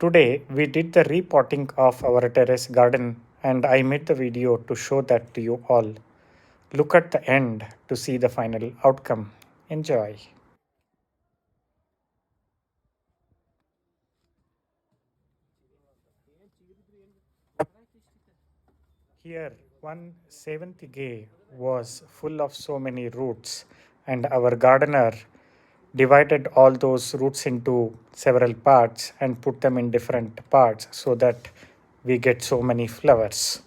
Today we did the repotting of our terrace garden and I made the video to show that to you all. Look at the end to see the final outcome. Enjoy. Here, one Seventhigay was full of so many roots, and our gardener divided all those roots into several parts and put them in different parts so that we get so many flowers.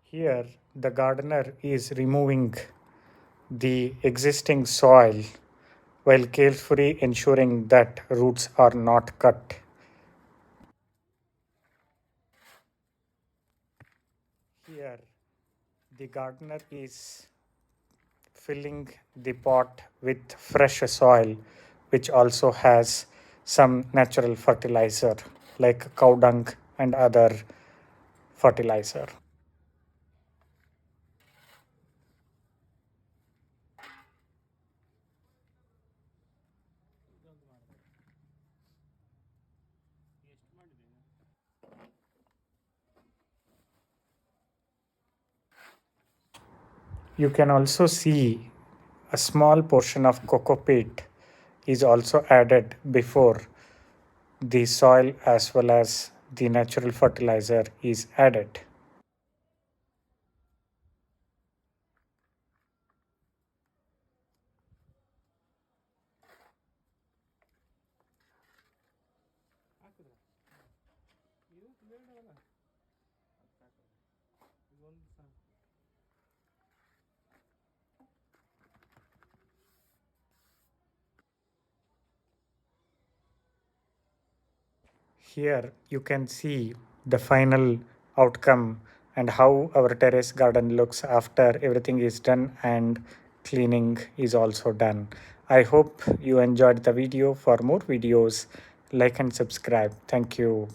Here, the gardener is removing the existing soil while carefully ensuring that roots are not cut. Here, the gardener is filling the pot with fresh soil, which also has some natural fertilizer like cow dung and other fertilizer. You can also see a small portion of coco peat is also added before the soil as well as the natural fertilizer is added. Here you can see the final outcome and how our terrace garden looks after everything is done and cleaning is also done. I hope you enjoyed the video. For more videos, like and subscribe. Thank you.